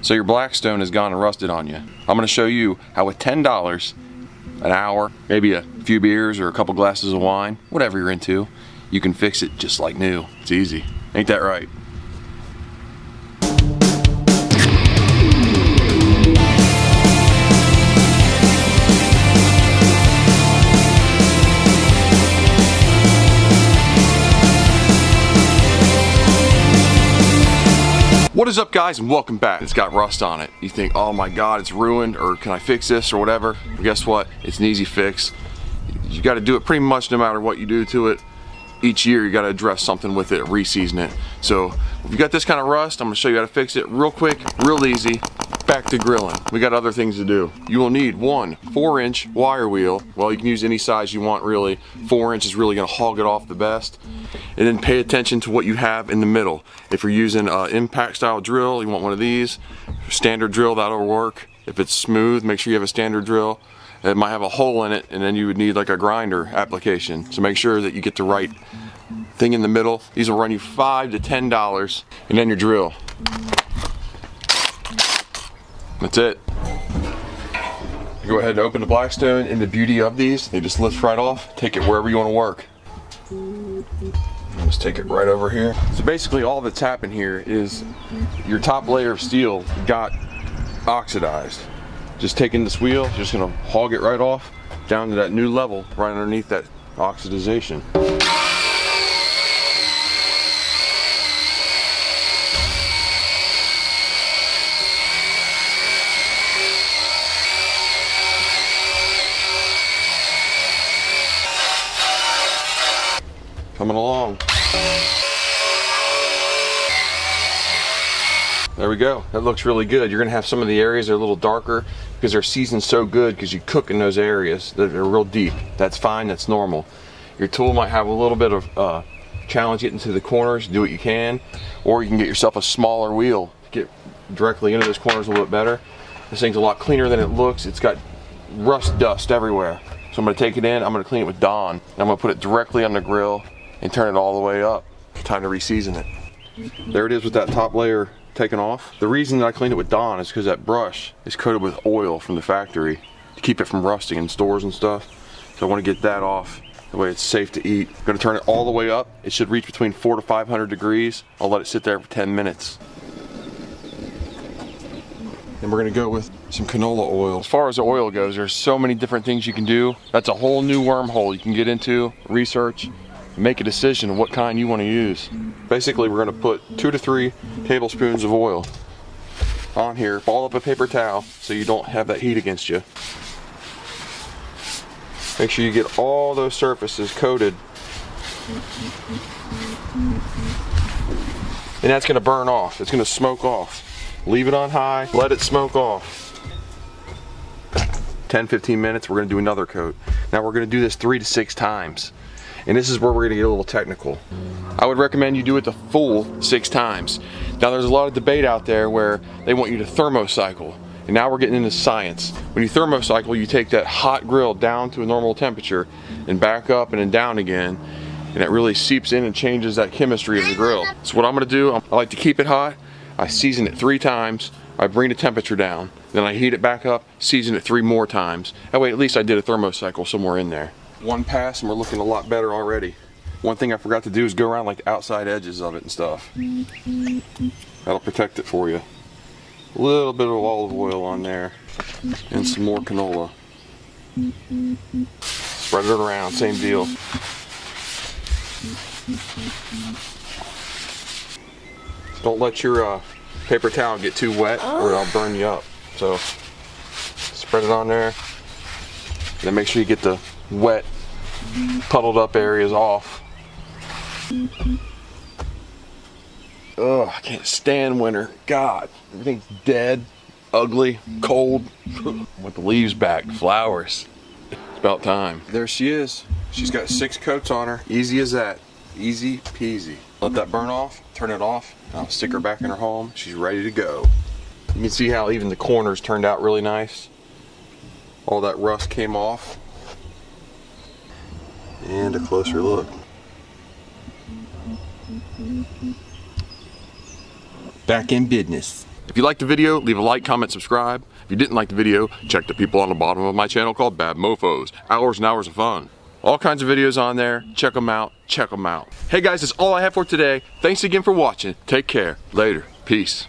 So your Blackstone has gone and rusted on you. I'm going to show you how with $10, an hour, maybe a few beers or a couple glasses of wine, whatever you're into, you can fix it just like new. It's easy. Ain't that right? What is up, guys, and welcome back. It's got rust on it. You think, oh my god, it's ruined, or can I fix this or whatever? Well, guess what? It's an easy fix. You got to do it pretty much no matter what you do to it. Each year you got to address something with it, re-season it. So if you got this kind of rust, I'm going to show you how to fix it real quick, real easy. Back to grilling. We got other things to do. You will need one 4-inch wire wheel. Well, you can use any size you want, really. 4-inch is really going to hog it off the best. And then pay attention to what you have in the middle. If you're using an impact style drill, you want one of these. Standard drill, that'll work. If it's smooth, make sure you have a standard drill. It might have a hole in it, and then you would need like a grinder application. So make sure that you get the right thing in the middle. These will run you $5 to $10, and then your drill. That's it. Go ahead and open the Blackstone, and the beauty of these, they just lift right off. Take it wherever you want to work. Let's take it right over here. So basically all that's happened here is your top layer of steel got oxidized. Just taking this wheel, just gonna hog it right off down to that new level right underneath that oxidization. Coming along. There we go. That looks really good. You're gonna have some of the areas that are a little darker because they're seasoned so good because you cook in those areas that are real deep. That's fine, that's normal. Your tool might have a little bit of challenge getting to the corners, do what you can, or you can get yourself a smaller wheel, get directly into those corners a little bit better. This thing's a lot cleaner than it looks. It's got rust dust everywhere. So I'm gonna take it in, I'm gonna clean it with Dawn, and I'm gonna put it directly on the grill and turn it all the way up. Time to re-season it. There it is with that top layer taken off. The reason that I cleaned it with Dawn is because that brush is coated with oil from the factory to keep it from rusting in stores and stuff. So I want to get that off, that way it's safe to eat. I'm going to turn it all the way up. It should reach between 400 to 500 degrees. I'll let it sit there for 10 minutes. Then we're going to go with some canola oil. As far as the oil goes, there's so many different things you can do. That's a whole new wormhole you can get into, research, make a decision of what kind you want to use. Basically, we're going to put 2 to 3 tablespoons of oil on here. Ball up a paper towel so you don't have that heat against you. Make sure you get all those surfaces coated. And that's going to burn off. It's going to smoke off. Leave it on high, let it smoke off. 10-15 minutes, we're going to do another coat. Now we're going to do this 3 to 6 times. And this is where we're going to get a little technical. I would recommend you do it the full 6 times. Now there's a lot of debate out there where they want you to thermocycle. And now we're getting into science. When you thermocycle, you take that hot grill down to a normal temperature and back up and then down again. And it really seeps in and changes that chemistry of the grill. So what I'm going to do, I like to keep it hot. I season it 3 times. I bring the temperature down. Then I heat it back up, season it 3 more times. That way at least I did a thermocycle somewhere in there. 1 pass and we're looking a lot better already. One thing I forgot to do is go around like the outside edges of it and stuff. That'll protect it for you. A little bit of olive oil on there and some more canola. Spread it around, same deal. Don't let your paper towel get too wet or it'll burn you up. So spread it on there. And then make sure you get the wet, puddled up areas off. Ugh, I can't stand winter. God, everything's dead, ugly, cold. With the leaves back, flowers. It's about time. There she is. She's got 6 coats on her. Easy as that. Easy peasy. Let that burn off, turn it off, and I'll stick her back in her home. She's ready to go. You can see how even the corners turned out really nice. All that rust came off. And a closer look. Back in business. If you liked the video, leave a like, comment, subscribe. If you didn't like the video, check the people on the bottom of my channel called Bad Mofos. Hours and hours of fun. All kinds of videos on there. Check them out. Check them out. Hey guys, that's all I have for today. Thanks again for watching. Take care. Later. Peace.